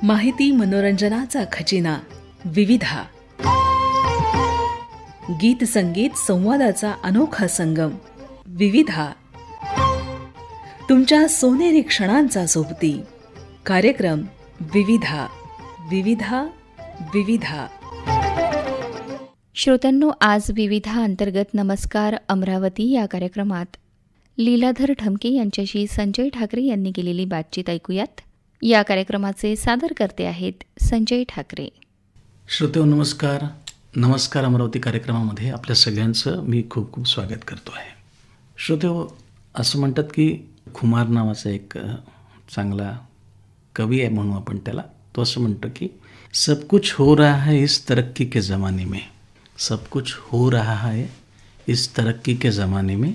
माहिती मनोरंजनाचा खजिना विविधा, गीत संगीत संवादाचा अनोखा संगम विविधा, तुमच्या सोनेरी क्षणांचा सोबती कार्यक्रम विविधा विविधा विविधा. श्रोत्यांनो, आज विविधा अंतर्गत नमस्कार अमरावती या कार्यक्रमात लीलाधर ठमके यांच्याशी संजय ठाकरे यांनी केलेली बातचीत ऐकूयात. या कार्यक्रमाचे सादरकर्ते आहेत संजय ठाकरे. श्रोतेहो नमस्कार. नमस्कार अमरावती कार्यक्रमामध्ये आपल्या सगळ्यांचं मी खूप खूप स्वागत करतो आहे. श्रोतेहो, असं म्हणतात की खुमार नावाचा एक चांगला कवी आहे म्हणून आपण त्याला, तो असं म्हणतो की सब कुछ हो रहा है इस तरक्की के ज़माने में, सब कुछ हो रहा है इस तरक्की के ज़माने में,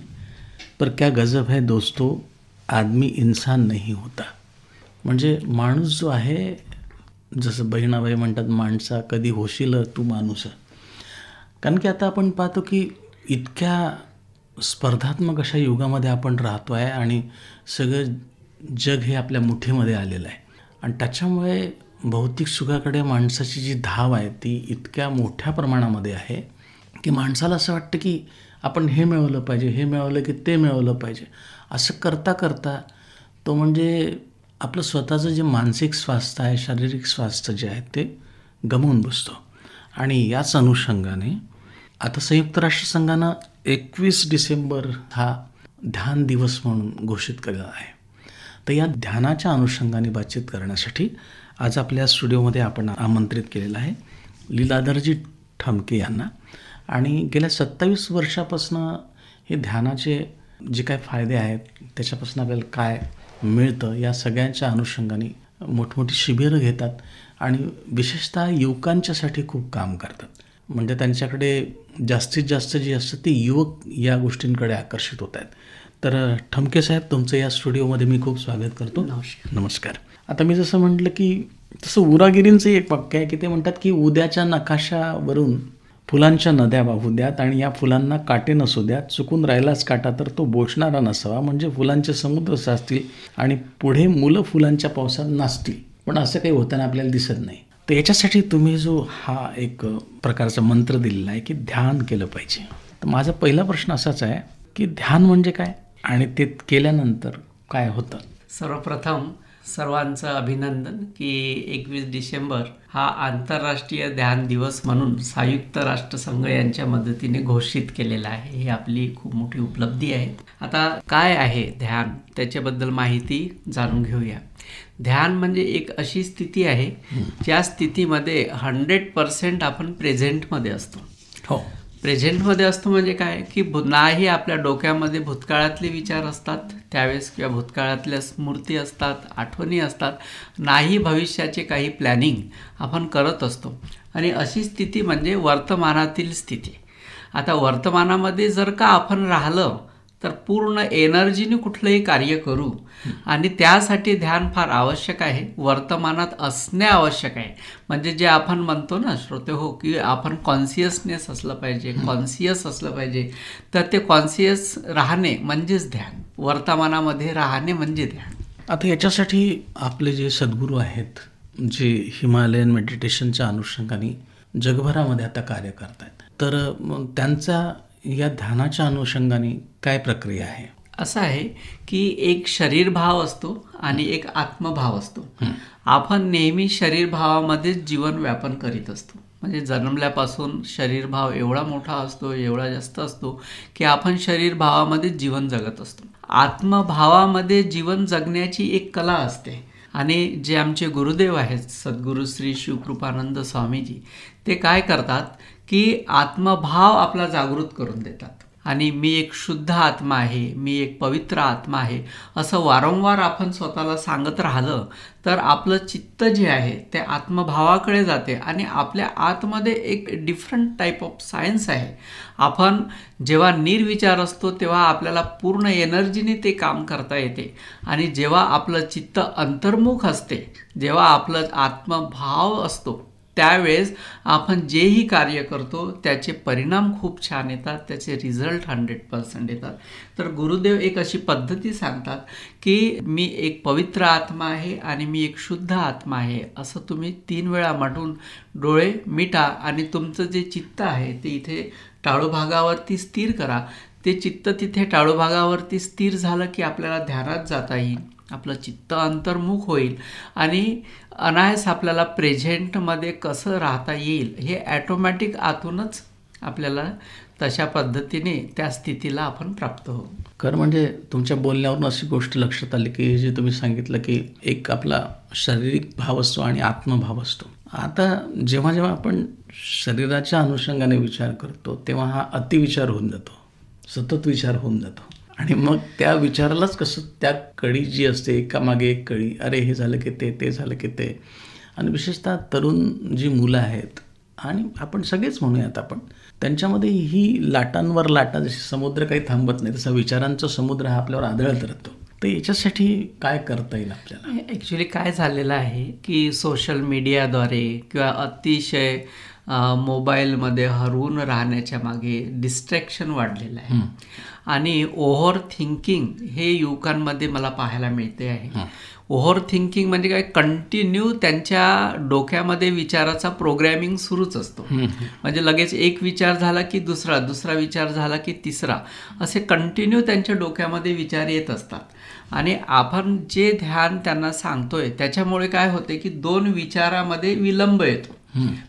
पर क्या गजब है दोस्तों आदमी इंसान नहीं होता. म्हणजे माणूस जो आहे, जसं बहिणाबाई म्हणतात, माणसा कधी होशील तू माणूस. कारण की आता आपण पाहतो की इतक्या स्पर्धात्मक अशा युगामध्ये आपण राहतो आहे आणि सगळं जग हे आपल्या मुठीमध्ये आलेलं आहे. आणि त्याच्यामुळे भौतिक सुखाकडे माणसाची जी धाव आहे ती इतक्या मोठ्या प्रमाणामध्ये आहे की माणसाला असं वाटतं की आपण हे मिळवलं पाहिजे, हे मिळवलं की ते मिळवलं पाहिजे. असं करता करता तो म्हणजे आपलं स्वतःचं जे मानसिक स्वास्थ्य आहे, शारीरिक स्वास्थ्य जे आहे ते गमावून बसतो. आणि याच अनुषंगाने आता संयुक्त राष्ट्रसंघानं 21 डिसेंबर हा ध्यान दिवस म्हणून घोषित केलेला आहे. तर या ध्यानाच्या अनुषंगाने बातचीत करण्यासाठी आज आपल्या स्टुडिओमध्ये आपण आमंत्रित केलेलं आहे लीलाधरजी ठमके यांना. आणि गेल्या 27 वर्षापासून हे ध्यानाचे जे काय फायदे आहेत, त्याच्यापासून आपल्याला काय मिळतं, या सगळ्यांच्या अनुषंगाने मोठमोठी शिबिरं घेतात आणि विशेषतः युवकांच्यासाठी खूप काम करतात. म्हणजे त्यांच्याकडे जास्तीत जास्त जे असतं ते युवक या गोष्टींकडे आकर्षित होत आहेत. तर ठमके साहेब, तुमचं या स्टुडिओमध्ये मी खूप स्वागत करतो. नमस्कार. आता मी जसं म्हटलं की तसं उरागिरींचं एक वाक्य आहे की ते म्हणतात की उद्याच्या नकाशावरून फुलांच्या नद्या वाहू द्यात आणि या फुलांना काटे नसू द्यात, चुकून राहिलाच काटा तर तो बोचणारा नसावा. म्हणजे फुलांचे समुद्र साचतील आणि पुढे मुलं फुलांच्या पावसात नाचतील, पण असं काही होताना आपल्याला दिसत नाही. तर याच्यासाठी तुम्ही जो हा एक प्रकारचा मंत्र दिलेला आहे की ध्यान केलं पाहिजे. तर माझा पहिला प्रश्न असाच आहे की ध्यान म्हणजे काय आणि ते केल्यानंतर काय होतं? सर्वप्रथम सर्वांचं अभिनंदन की 21 डिसेंबर हा आंतरराष्ट्रीय ध्यान दिवस म्हणून संयुक्त राष्ट्रसंघ यांच्या मदतीने घोषित केलेला आहे. ही आपली खूप मोठी उपलब्धी आहे. आता काय आहे ध्यान, त्याच्याबद्दल माहिती जाणून घेऊया. ध्यान म्हणजे एक अशी स्थिती आहे ज्या स्थितीमध्ये 100% आपण प्रेझेंटमध्ये असतो. हो, प्रेझेंटमध्ये असतो म्हणजे काय की नाही आपल्या डोक्यामध्ये भूतकाळातले विचार असतात त्यावेळेस किंवा भूतकाळातल्या स्मृती असतात, आठवणी असतात, नाही भविष्याचे काही प्लॅनिंग आपण करत असतो. आणि अशी स्थिती म्हणजे वर्तमानातील स्थिती. आता वर्तमानामध्ये जर का आपण राहिलं तर पूर्ण एनर्जीने कुठलंही कार्य करू आणि त्यासाठी ध्यान फार आवश्यक आहे. वर्तमानात असणे आवश्यक आहे. म्हणजे जे आपण म्हणतो ना श्रोते हो की आपण कॉन्शियसनेस असलं पाहिजे, कॉन्शियस असलं पाहिजे. तर ते कॉन्शियस राहणे म्हणजेच ध्यान, वर्तमानामध्ये राहणे म्हणजे ध्यान. आता याच्यासाठी आपले जे सद्गुरू आहेत, जे हिमालयन मेडिटेशनच्या अनुषंगाने जगभरामध्ये आता कार्य करत आहेत, तर मग त्यांचा या ध्यानाच्या अनुषंगाने काय प्रक्रिया आहे? असं आहे की एक शरीरभाव असतो आणि एक आत्मभाव असतो. आपण नेहमी शरीरभावामध्येच जीवन व्यापन करीत असतो. म्हणजे जन्मल्यापासून शरीरभाव एवढा मोठा असतो, एवढा जास्त असतो की आपण शरीरभावामध्येच जीवन जगत असतो. आत्मभावामध्ये जीवन जगण्याची एक कला असते. आणि जे आमचे गुरुदेव आहेत सद्गुरू श्री शिवकृपानंद स्वामीजी, ते काय करतात की आत्मभाव आपला जागृत करून देतात. आणि मी एक शुद्ध आत्मा आहे, मी एक पवित्र आत्मा आहे, असं वारंवार आपण स्वतःला सांगत राहिलं तर आपलं चित्त जे आहे ते आत्मभावाकडे जाते आणि आपल्या आतमध्ये एक डिफरंट टाईप ऑफ सायन्स आहे. आपण जेव्हा निर्विचार असतो तेव्हा आपल्याला पूर्ण एनर्जीने ते काम करता येते. आणि जेव्हा आपलं चित्त अंतर्मुख असते, जेव्हा आपलं आत्मभाव असतो त्यावेळेस आपण जेही कार्य करतो त्याचे परिणाम खूप छान येतात, त्याचे रिझल्ट 100% येतात. तर गुरुदेव एक अशी पद्धती सांगतात की मी एक पवित्र आत्मा आहे आणि मी एक शुद्ध आत्मा आहे, असं तुम्ही 3 वेळा म्हणून डोळे मिटा आणि तुमचं जे चित्त आहे ते इथे टाळूभागावरती स्थिर करा. ते चित्त तिथे टाळूभागावरती स्थिर झालं की आपल्याला ध्यानात जाता येईल, आपलं चित्त अंतर्मुख होईल आणि अनायास आपल्याला प्रेझेंटमध्ये कसं राहता येईल हे ॲटोमॅटिक आतूनच आपल्याला तशा पद्धतीने त्या स्थितीला आपण प्राप्त होऊ. खरं म्हणजे तुमच्या बोलण्यावरून अशी गोष्ट लक्षात आली की जे तुम्ही सांगितलं की एक आपला शारीरिक भाव असतो आणि आत्मभाव असतो. आता जेव्हा जेव्हा आपण शरीराच्या अनुषंगाने विचार करतो तेव्हा हा अतिविचार होऊन जातो, सतत विचार होऊन जातो आणि मग त्या विचारालाच कसं त्या कडी जी असते एकामागे एक कडी, अरे हे झालं की ते झालं की ते. आणि विशेषतः तरुण जी मुलं आहेत आणि आपण सगळेच म्हणूयात आपण, त्यांच्यामध्ये ही लाटांवर लाटा, जशी समुद्र काही थांबत नाही तसा विचारांचा समुद्र हा आपल्यावर आदळत राहतो. तर याच्यासाठी काय करता येईल आपल्याला? ॲक्च्युली काय झालेलं आहे की सोशल मीडियाद्वारे किंवा अतिशय मोबाईलमध्ये हरवून राहण्याच्या मागे डिस्ट्रॅक्शन वाढलेलं आहे आणि ओव्हर थिंकिंग हे युवकांमध्ये मला पाहायला मिळते आहे. ओव्हर थिंकिंग म्हणजे काय, कंटिन्यू त्यांच्या डोक्यामध्ये विचाराचा प्रोग्रॅमिंग सुरूच असतो. म्हणजे लगेच एक विचार झाला की दुसरा, दुसरा विचार झाला की तिसरा, असे कंटिन्यू त्यांच्या डोक्यामध्ये विचार येत असतात आणि आपण जे ध्यान त्यांना सांगतोय त्याच्यामुळे काय होते की 2 विचारामध्ये विलंब येतो,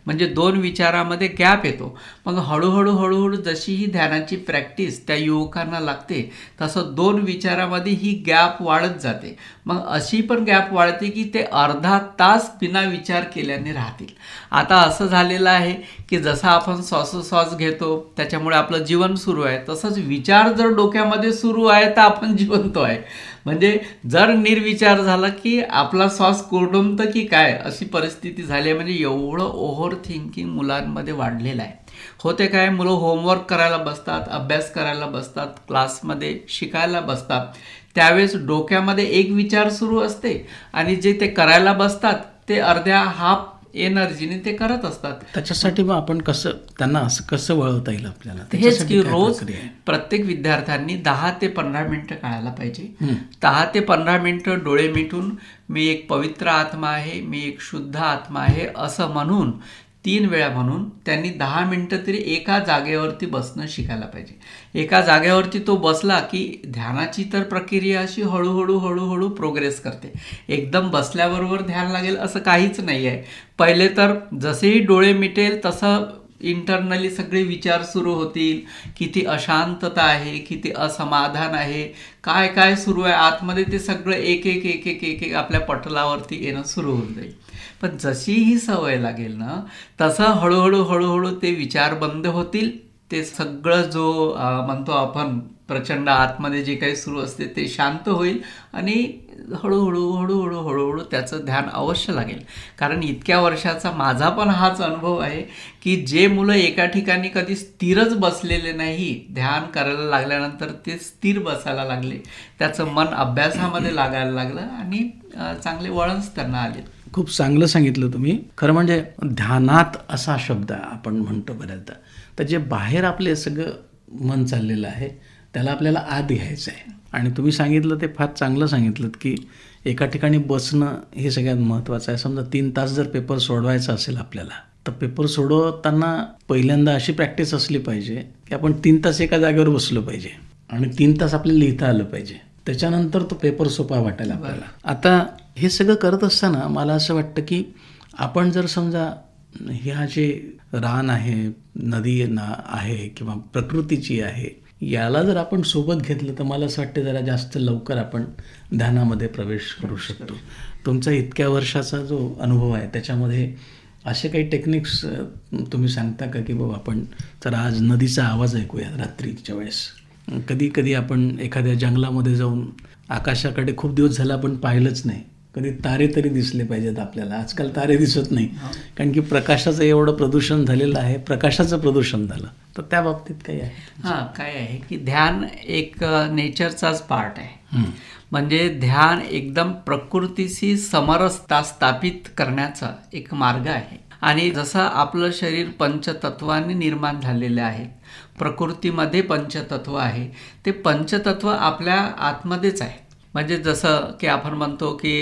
म्हणजे 2 विचारामध्ये गॅप येतो. मग हळूहळू जशी ही ध्यानाची प्रॅक्टिस त्या युवकांना लागते तसं 2 विचारामध्ये ही गॅप वाढत जाते. मग अशी पण गॅप वाढते की ते अर्धा तास बिना विचार केल्याने राहतील. आता असं झालेलं आहे की जसं आपण श्वासोश्वास घेतो त्याच्यामुळे आपलं जीवन सुरू आहे, तसंच विचार जर डोक्यामध्ये सुरू आहे तर आपण जिवंत आहे. म्हणजे जर निर्विचार झाला की आपला श्वास कोरडुमतं की काय, अशी परिस्थिती झाली आहे. म्हणजे एवढं ओव्हर थिंकिंग मुलांमध्ये वाढलेलं आहे. होते काय, मुलं होमवर्क करायला बसतात, अभ्यास करायला बसतात, क्लासमध्ये शिकायला बसतात, त्यावेळेस डोक्यामध्ये एक विचार सुरू असते आणि जे ते करायला बसतात ते अर्ध्या हाफ एनर्जीने ते करत असतात. त्याच्यासाठी मग आपण कसं त्यांना असं कसं वळवता येईल आपल्याला? हेच की रोज प्रत्येक विद्यार्थ्यांनी 10 ते 15 मिनिटं काढायला पाहिजे. 10 ते 15 मिनिटं डोळे मिटून मी एक पवित्र आत्मा आहे, मी एक शुद्ध आत्मा आहे असं म्हणून 3 वेळा म्हणून त्यांनी 10 मिनिटं तरी एका जागेवरती बसणं शिकायला पाहिजे. एका जागेवरती तो बसला की ध्यानाची तर प्रक्रिया अशी हळूहळू प्रोग्रेस करते. एकदम बसल्याबरोबर ध्यान लागेल असं काहीच नाही आहे. पहिले तर जसेही डोळे मिटेल तसं इंटरनली सगळे विचार सुरू होतील, किती अशांतता आहे, किती असमाधान आहे, काय काय सुरू आहे आतमध्ये, ते सगळं एक एक एक एक एक एक आपल्या पटलावरती येणं सुरू होऊन जाईल. पण जशी ही सवय लागेल ना तसं हळूहळू ते विचार बंद होतील. ते सगळं जो म्हणतो आपण प्रचंड आतमध्ये जे काही सुरू असते ते शांत होईल आणि हळूहळू त्याचं ध्यान अवश्य लागेल. कारण इतक्या वर्षाचा माझा पण हाच अनुभव आहे की जे मुलं एका ठिकाणी कधी स्थिरच बसलेले नाही, ध्यान करायला लागल्यानंतर ते स्थिर बसायला लागले, त्याचं मन अभ्यासामध्ये लागायला लागलं आणि चांगले वळणच त्यांना आले. खूप चांगलं सांगितलं तुम्ही. खरं म्हणजे ध्यानात असा शब्द आपण म्हणतो बऱ्याचदा, तर जे बाहेर आपले सगळं मन चाललेलं आहे त्याला आपल्याला आत घ्यायचं आहे. आणि तुम्ही सांगितलं ते फार चांगलं सांगितलं की एका ठिकाणी बसणं हे सगळ्यात महत्त्वाचं आहे. समजा 3 तास जर पेपर सोडवायचा असेल आपल्याला, तर पेपर सोडवताना पहिल्यांदा अशी प्रॅक्टिस असली पाहिजे की आपण 3 तास एका जागेवर बसलो पाहिजे आणि 3 तास आपल्याला लिहिता आलं पाहिजे. त्याच्यानंतर तो पेपर सोपा वाटायला आपल्याला. आता हे सगळं करत असताना मला असं वाटतं की आपण जर समजा ह्या जे रान आहे, नदी आहे किंवा प्रकृतीची आहे, याला जर आपण सोबत घेतलं तर मला असं वाटतं जरा जास्त लवकर आपण ध्यानामध्ये प्रवेश करू शकतो. तुमचा इतक्या वर्षाचा जो अनुभव आहे त्याच्यामध्ये असे काही टेक्निक्स तुम्ही सांगता का की बाबा आपण तर आज नदीचा आवाज ऐकूया रात्रीच्या वेळेस? कधी कधी आपण एखाद्या जंगलामध्ये जाऊन आकाशाकडे खूप दिवस झाला आपण पाहिलंच नाही, कधी तारे तरी दिसले पाहिजेत आपल्याला. आजकाल तारे दिसत नाही कारण की प्रकाशाचं एवढं प्रदूषण झालेलं आहे, प्रकाशाचं प्रदूषण झालं. तर त्या बाबतीत काही आहे? काय आहे की ध्यान एक नेचरचाच पार्ट आहे. म्हणजे ध्यान एकदम प्रकृतीशी समरसता स्थापित करण्याचा एक मार्ग आहे. आणि जसं आपलं शरीर पंचतत्वांनी निर्माण झालेले आहे, प्रकृतीमध्ये पंचतत्व आहे, ते पंचतत्व आपल्या आतमध्येच आहे. म्हणजे जसं की आपण म्हणतो की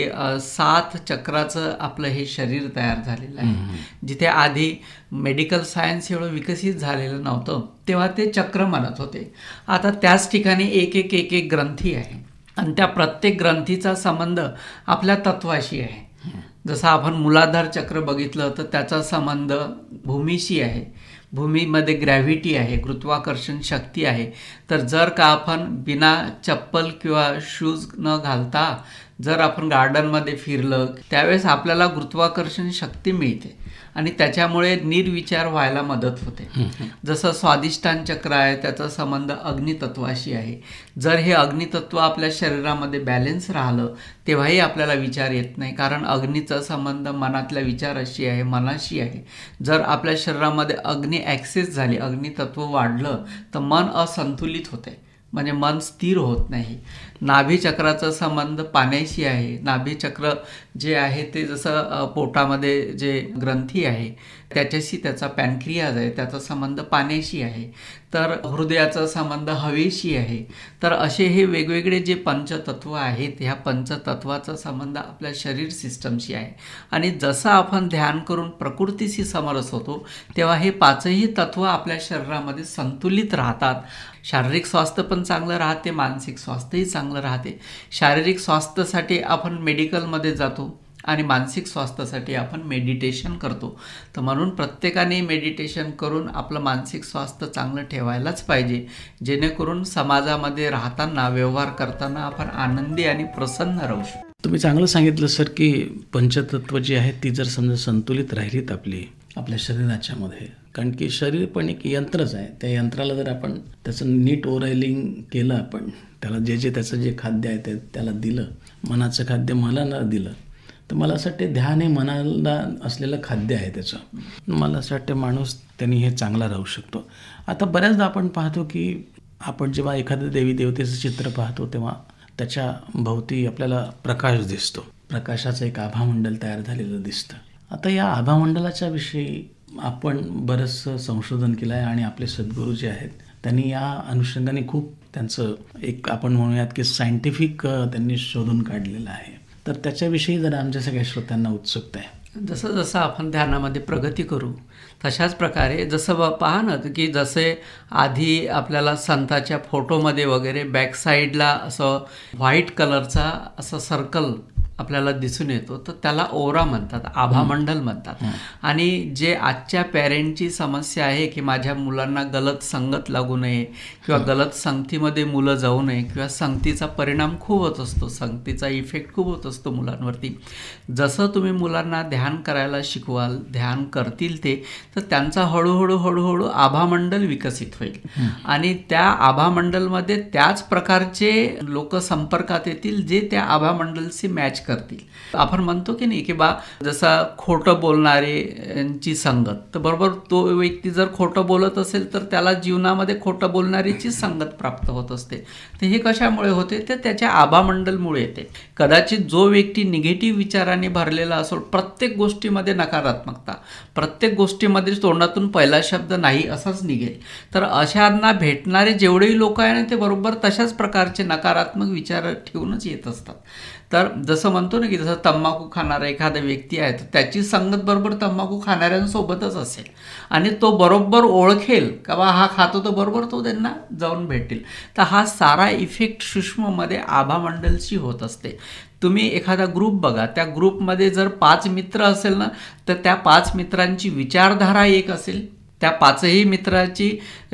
7 चक्राचं आपलं हे शरीर तयार झालेलं आहे. जिथे आधी मेडिकल सायन्स एवढं विकसित झालेलं नव्हतं तेव्हा ते चक्र म्हणत होते. आता त्याच ठिकाणी एक एक एक एक ग्रंथी आहे आणि त्या प्रत्येक ग्रंथीचा संबंध आपल्या तत्वाशी आहे. जसं आपण मूलाधार चक्र बघितलं तर त्याचा संबंध भूमीशी आहे. भूमीमध्ये ग्रॅव्हिटी आहे, गुरुत्वाकर्षण शक्ती आहे. तर जर का आपण बिना चप्पल किंवा शूज न घालता जर आपण गार्डनमध्ये फिरलं त्यावेळेस आपल्याला गुरुत्वाकर्षण शक्ती मिळते आणि त्याच्यामुळे निर्विचार व्हायला मदत होते. जसं स्वादिष्टान चक्र आहे त्याचा संबंध अग्नितत्वाशी आहे. जर हे अग्नितत्व आपल्या शरीरामध्ये बॅलन्स राहिलं तेव्हाही आपल्याला विचार येत नाही, कारण अग्नीचा संबंध मनातल्या विचाराशी आहे, मनाशी आहे. जर आपल्या शरीरामध्ये अग्नी ॲक्सेस झाली, अग्नितत्व वाढलं तर मन असंतुलित होते, म्हणजे मन स्थिर होत नाही. नाभीचक्राचा संबंध पाण्याशी आहे. नाभीचक्र जे आहे ते जसं पोटामध्ये जे ग्रंथी आहे त्याच्याशी त्याचा पॅनक्रियाज आहे, त्याचा संबंध पाण्याशी आहे. तर हृदयाचा संबंध हवेशी आहे. तर असे हे वेगवेगळे जे पंचतत्व आहेत, ह्या पंचतत्वाचा संबंध आपल्या शरीर सिस्टमशी आहे. आणि जसं आपण ध्यान करून प्रकृतीशी समरस होतो तेव्हा हे 5ही तत्व आपल्या शरीरामध्ये संतुलित राहतात. शारीरिक स्वास्थ्य पण चांगलं राहते, मानसिक स्वास्थ्यही चांगलं राहते. शारीरिक स्वास्थ्यासाठी आपण मेडिकलमध्ये जातो आणि मानसिक स्वास्थ्यासाठी आपण मेडिटेशन करतो. तर म्हणून प्रत्येकाने मेडिटेशन करून आपलं मानसिक स्वास्थ्य चांगलं ठेवायलाच पाहिजे, जेणेकरून समाजामध्ये राहताना, व्यवहार करताना आपण आनंदी आणि प्रसन्न राहू शकतो. तुम्ही चांगलं सांगितलं सर की पंचतत्व जी आहेत ती जर समजा संतुलित राहिलीत आपल्या शरीराच्या मध्ये, कारण की शरीर पण एक यंत्रच आहे. त्या यंत्राला जर आपण त्याचं नीट ओरायलिंग केलं, आपण त्याला जे त्याचं जे खाद्य आहे ते त्याला दिलं, मनाचं खाद्य मनाला दिलं, तर मला असं वाटते ध्यान हे मनाला असलेलं खाद्य आहे त्याचं. मला असं वाटतं माणूस त्यांनी हे चांगला राहू शकतो. आता बऱ्याचदा आपण पाहतो की आपण जेव्हा एखाद्या देवी देवतेचं चित्र पाहतो तेव्हा त्याच्या भोवती आपल्याला प्रकाश दिसतो, प्रकाशाचं एक आभामंडल तयार झालेलं दिसतं. आता या आभामंडलाच्या विषयी आपण बरंचसं संशोधन केलं आहे आणि आपले सद्गुरू जे आहेत त्यांनी या अनुषंगाने खूप त्यांचं एक आपण म्हणूयात की सायंटिफिक त्यांनी शोधून काढलेलं आहे. तर त्याच्याविषयी जरा आमच्या सगळ्या श्रोत्यांना उत्सुकता आहे. जसं जसं आपण ध्यानामध्ये प्रगती करू तशाच प्रकारे जसं पहा ना की जसे आधी आपल्याला संताच्या फोटोमध्ये वगैरे बॅक साईडला असं व्हाईट कलरचा असं सर्कल आपल्याला दिसून येतो, तर त्याला ओरा म्हणतात, आभामंडल म्हणतात. आणि जे आजच्या पॅरेंटची समस्या आहे की माझ्या मुलांना गलत संगत लागू नये किंवा गलत संगतीमध्ये मुलं जाऊ नये किंवा संगतीचा परिणाम खूप होत असतो, संगतीचा इफेक्ट खूप होत असतो मुलांवरती. जसं तुम्ही मुलांना ध्यान करायला शिकवाल, ध्यान करतील ते, तर त्यांचा हळूहळू आभामंडल विकसित होईल आणि त्या आभामंडलमध्ये त्याच प्रकारचे लोक संपर्कात येतील जे त्या आभामंडलशी मॅच करतील. आपण म्हणतो की नाही की बा जसं खोटं बोलणाऱ्यांची संगत, तर बरोबर तो व्यक्ती जर खोटं बोलत असेल तर त्याला जीवनामध्ये खोटं बोलणारीची संगत प्राप्त होत असते. तर हे कशामुळे होते, तर त्याच्या आभामंडलमुळे येते. कदाचित जो व्यक्ती निगेटिव्ह विचाराने भरलेला असो, प्रत्येक गोष्टीमध्ये नकारात्मकता, प्रत्येक गोष्टीमध्ये तोंडातून पहिला शब्द नाही असाच निघेल. तर अशांना भेटणारे जेवढेही लोक आहे ना ते बरोबर तशाच प्रकारचे नकारात्मक विचार ठेवूनच येत असतात. तर जसं म्हणतो ना की जसं तंबाखू खाणारा एखादा व्यक्ती आहे तर त्याची संगत बरोबर तंबाखू खाणाऱ्यांसोबतच असेल आणि तो बरोबर ओळखेल का बा हा खातो, तर बरोबर तो त्यांना जाऊन भेटेल. तर हा सारा इफेक्ट सूक्ष्ममध्ये आभामंडलशी होत असते. तुम्ही एखादा ग्रुप बघा, त्या ग्रुपमध्ये जर 5 मित्र असेल ना तर त्या 5 मित्रांची विचारधारा एक असेल, त्या 5ही मित्राची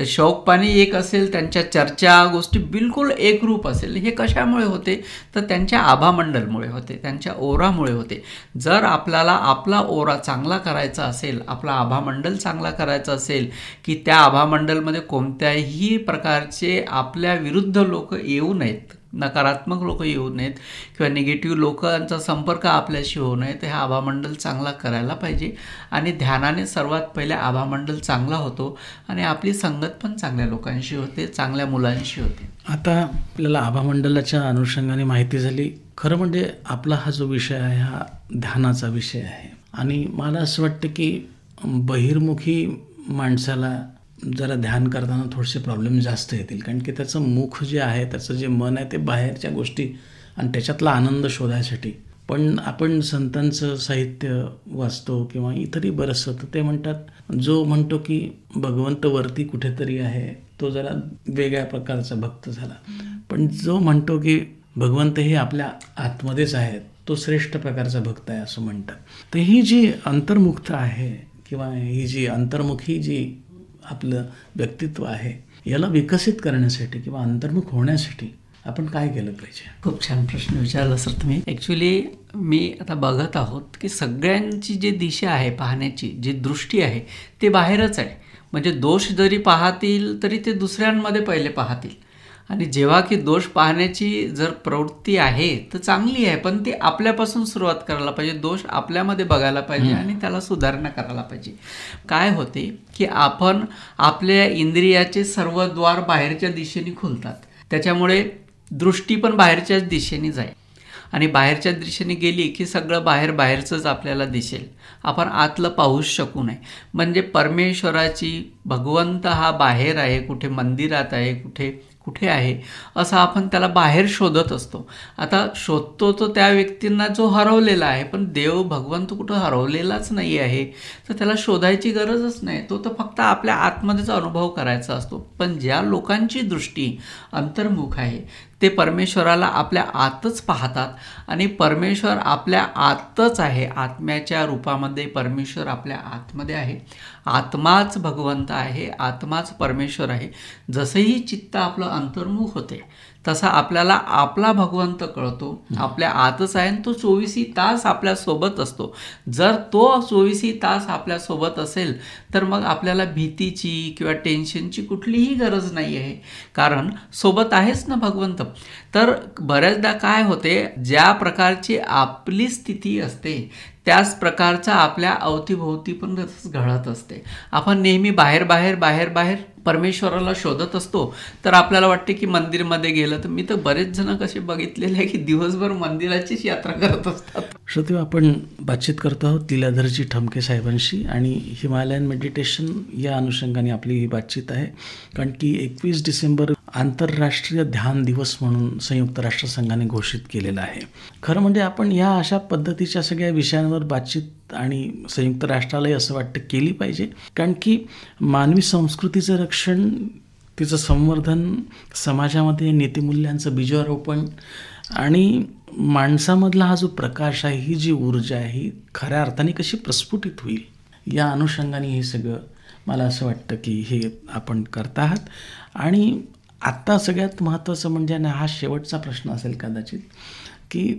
शौकपाणी एक असेल, त्यांच्या चर्चा गोष्टी बिलकुल एकरूप असेल. हे कशामुळे होते, तर त्यांच्या आभामंडलमुळे होते, त्यांच्या ओरामुळे होते. जर आपल्याला आपला ओरा चांगला करायचा असेल, आपला आभामंडल चांगला करायचा असेल की त्या आभामंडलमध्ये कोणत्याही प्रकारचे आपल्या विरुद्ध लोक येऊ नयेत, नकारात्मक लोक येऊ नयेत किंवा निगेटिव्ह लोकांचा संपर्क आपल्याशी होऊ नये, तर हा आभामंडल चांगला करायला पाहिजे. आणि ध्यानाने सर्वात पहिले आभामंडल चांगला होतो आणि आपली संगत पण चांगल्या लोकांशी होते, चांगल्या मुलांशी होते. आता आपल्याला आभामंडलाच्या अनुषंगाने माहिती झाली. खरं म्हणजे आपला हा जो विषय आहे हा ध्यानाचा विषय आहे आणि मला असं वाटतं की बहिर्मुखी माणसाला जरा ध्यान करताना थोडेसे प्रॉब्लेम जास्त येतील, कारण की त्याचं मुख जे आहे, त्याचं जे मन आहे ते बाहेरच्या गोष्टी आणि त्याच्यातला आनंद शोधायसाठी. पण आपण संतांचं साहित्य वाचतो किंवा इतरही बरंचसं, तर ते म्हणतात जो म्हणतो की भगवंत वरती कुठेतरी आहे तो जरा वेगळ्या प्रकारचा भक्त झाला, पण जो म्हणतो की भगवंत हे आपल्या आतमध्येच आहेत तो श्रेष्ठ प्रकारचा भक्त आहे असं म्हणतात. तर ही जी अंतर्मुखता आहे किंवा ही जी अंतर्मुखी जी आपलं व्यक्तित्व आहे, याला विकसित करण्यासाठी किंवा अंतर्मुख होण्यासाठी आपण काय केलं पाहिजे? खूप छान प्रश्न विचारला सर तुम्ही. ॲक्च्युली मी आता बघत आहोत की सगळ्यांची जी दिशा आहे पाहण्याची, जी दृष्टी आहे ते बाहेरच आहे. म्हणजे दोष जरी पाहतील तरी ते दुसऱ्यांमध्ये पहिले पाहतील, आणि जेव्हा की दोष पाहण्याची जर प्रवृत्ती आहे तर चांगली आहे, पण ती आपल्यापासून सुरुवात करायला पाहिजे. दोष आपल्यामध्ये बघायला पाहिजे आणि त्याला सुधारणा करायला पाहिजे. काय होते की आपण आपल्या इंद्रियाचे सर्व द्वार बाहेरच्या दिशेने खुलतात, त्याच्यामुळे दृष्टी पण बाहेरच्याच दिशेने जाईल, आणि बाहेरच्या दिशेने गेली की सगळं बाहेरचंच आपल्याला दिसेल. आपण आतलं पाहूच शकू नये. म्हणजे परमेश्वराची, भगवंत हा बाहेर आहे, कुठे मंदिरात आहे, कुठे आहे, असं आपण त्याला बाहेर शोधत असतो. आता शोधतो तो त्या व्यक्तींना जो हरवलेला आहे, पण देव भगवंत कुठं हरवलेलाच नाही आहे, तर त्याला शोधायची गरजच नाही. तो तर फक्त आपल्या आतमध्येच अनुभव करायचा असतो. पण ज्या लोकांची दृष्टी अंतर्मुख आहे ते परमेश्वराला आपल्या आतच पाहतात, आणि परमेश्वर आपल्या आतच आहे. आत्म्याच्या रूपामध्ये परमेश्वर आपल्या आतमध्ये आहे. आत्माच भगवंत आहे, आत्माच परमेश्वर आहे. जसंही चित्त आपलं अंतर्मुख होते तसा आपल्याला आपला भगवंत कळतो, आपल्या आतच आहे, आणि तो 24 तास आपल्यासोबत असतो. जर तो 24 तास आपल्यासोबत असेल तर मग आपल्याला भीतीची किंवा टेन्शनची कुठलीही गरज नाही आहे, कारण सोबत आहेच ना भगवंत. तर बऱ्याचदा काय होते, ज्या प्रकारची आपली स्थिती असते त्याच प्रकारचा आपल्या अवतीभोवती पण घडत असते. आपण नेहमी बाहेर परमेश्वराला शोधत असतो, तर आपल्याला वाटते की मंदिरमध्ये गेलं तर, मी तर बरेच जण कसे बघितलेले आहे की दिवसभर मंदिराचीच यात्रा करत असतात. श्रोते, आपण बातचीत करतो आहोत लीलाधरजी ठमके साहेबांशी, आणि हिमालयन मेडिटेशन या अनुषंगाने आपली ही बातचीत आहे. कारण की 21 डिसेंबर आंतरराष्ट्रीय ध्यान दिवस म्हणून संयुक्त राष्ट्रसंघाने घोषित केलेला आहे. खरं म्हणजे आपण ह्या अशा पद्धतीच्या सगळ्या विषयांवर बातचीत आणि संयुक्त राष्ट्रालाही असं वाटतं केली पाहिजे, कारण की मानवी संस्कृतीचं रक्षण, तिचं संवर्धन, समाजामध्ये नीतिमूल्यांचं बीजारोपण आणि माणसामधला हा जो प्रकाश आहे, ही जी ऊर्जा आहे, ही खऱ्या अर्थाने कशी प्रस्फुटित होईल, या अनुषंगाने हे सगळं मला असं वाटतं की हे आपण करत आहात. आणि आत्ता सगळ्यात महत्त्वाचं म्हणजे, आणि हा शेवटचा प्रश्न असेल कदाचित, की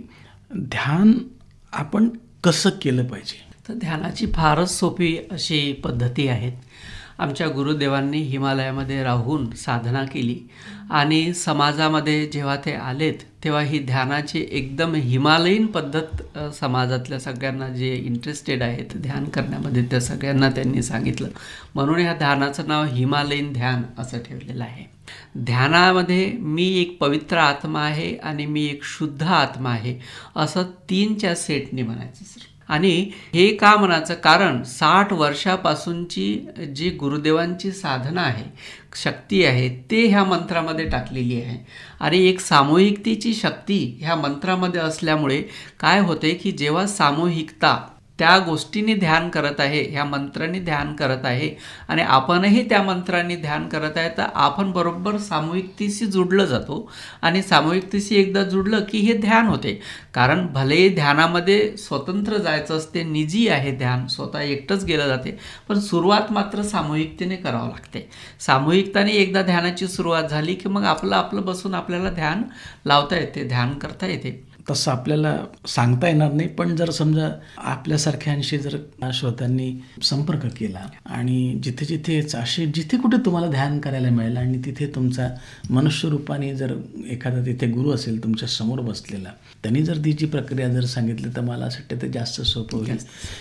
ध्यान आपण कसं केलं पाहिजे? तर ध्यानाची फारच सोपी अशी पद्धती आहेत. आमच्या गुरुदेवांनी हिमालयामध्ये राहून साधना केली, आणि समाजामध्ये जेव्हा ते आलेत तेव्हा ही ध्यानाची एकदम हिमालयीन पद्धत समाजातल्या सगळ्यांना जे इंटरेस्टेड आहेत ध्यान करण्यामध्ये, त्या सगळ्यांना त्यांनी सांगितलं. म्हणून ह्या ध्यानाचं नाव हिमालयीन ध्यान असं ठेवलेलं आहे. ध्यानामध्ये मी एक पवित्र आत्मा आहे आणि मी एक शुद्ध आत्मा आहे, असं 3च्या सेटने म्हणायचं सर. आणि हे का म्हणायचं, कारण 60 वर्षापासूनची जी गुरुदेवांची साधना आहे, शक्ती आहे, ते ह्या मंत्रामध्ये टाकलेली आहे. आणि एक सामूहिकतेची शक्ती ह्या मंत्रामध्ये असल्यामुळे काय होते की जेव्हा सामूहिकता त्या गोष्टीने ध्यान करत आहे, ह्या मंत्राने ध्यान करत आहे, आणि आपणही त्या मंत्राने ध्यान करत आहे, तर आपण बरोबर सामूहिकतेशी जुडलं जातो. आणि सामूहिकतेशी एकदा जुडलं की हे ध्यान होते. कारण भले ध्यानामध्ये स्वतंत्र जायचं असते, निजी आहे ध्यान, स्वतः एकटंच गेलं जाते, पण सुरुवात मात्र सामूहिकतेने करावं लागते. सामूहिकताने एकदा ध्यानाची सुरुवात झाली की मग आपलं बसून आपल्याला ध्यान लावता येते, ध्यान करता येते. तसं आपल्याला सांगता येणार नाही, पण जर समजा आपल्यासारख्यांशी जर श्रोत्यांनी संपर्क केला आणि जिथे कुठे तुम्हाला ध्यान करायला मिळेल आणि तिथे तुमचा मनुष्यरूपाने जर एखादा तिथे गुरु असेल तुमच्या समोर बसलेला, त्यांनी जर तिची प्रक्रिया जर सांगितली तर मला असं वाटतं ते जास्त सोपं होईल.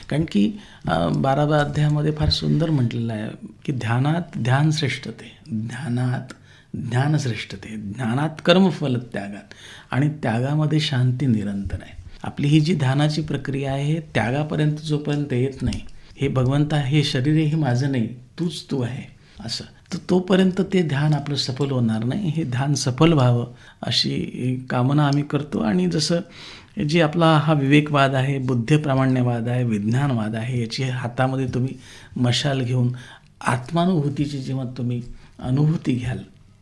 कारण की 12व्या अध्यायामध्ये फार सुंदर म्हटलेलं आहे की ध्यानात ध्यान श्रेष्ठते, ध्यानात ज्ञान श्रेष्ठते, ज्ञानात कर्मफल त्यागात, आणि त्यागामध्ये शांती निरंतर आहे. आपली ही जी ध्यानाची प्रक्रिया आहे हे त्यागापर्यंत जोपर्यंत येत नाही, हे भगवंता हे शरीर हे माझं नाही, तूच तू आहे असं, तर तोपर्यंत ते ध्यान आपलं सफल होणार नाही. हे ध्यान सफल व्हावं अशी कामना आम्ही करतो. आणि जसं जे आपला हा विवेकवाद आहे, बुद्धिप्रामाण्यवाद आहे, विज्ञानवाद आहे, याची हातामध्ये तुम्ही मशाल घेऊन आत्मानुभूतीची जेव्हा तुम्ही अनुभूती घ्याल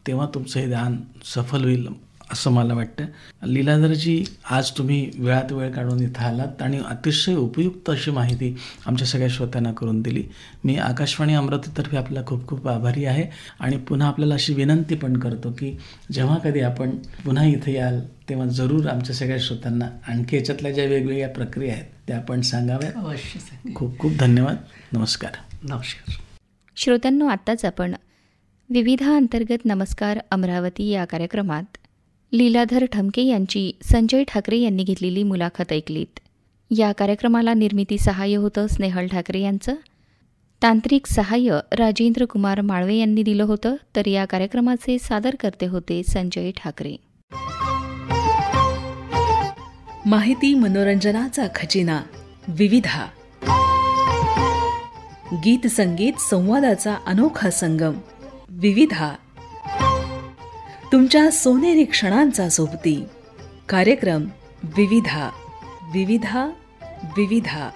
तेव्हा तुमचं हे ध्यान सफल होईल असं मला वाटतं. लीलाधरजी, आज तुम्ही वेळात वेळ काढून इथं आलात आणि अतिशय उपयुक्त अशी माहिती आमच्या सगळ्या श्रोत्यांना करून दिली. मी आकाशवाणी अमरावतीतर्फे आपला खूप खूप आभारी आहे. आणि पुन्हा आपल्याला अशी विनंती पण करतो की जेव्हा कधी आपण पुन्हा इथं याल तेव्हा जरूर आमच्या सगळ्या श्रोत्यांना आणखी याच्यातल्या ज्या वेगवेगळ्या प्रक्रिया आहेत त्या आपण सांगाव्यात. अवश्य सांगेन. खूप खूप धन्यवाद. नमस्कार. नमस्कार. श्रोत्यांनो, आत्ताच आपण विविधा अंतर्गत नमस्कार अमरावती या कार्यक्रमात लीलाधर ठमके यांची संजय ठाकरे यांनी घेतलेली मुलाखत ऐकलीत. या कार्यक्रमाला निर्मिती सहाय्य होतं स्नेहल ठाकरे यांचं. तांत्रिक सहाय्य राजेंद्र कुमार माळवे यांनी दिलं होतं. तर या कार्यक्रमाचे सादरकर्ते होते संजय ठाकरे. माहिती मनोरंजनाचा खजिना विविधा. गीत संगीत संवादाचा अनोखा संगम विविधा. तुमच्या सोनेरी क्षणांचा सोबती कार्यक्रम विविधा. विविधा विविधा.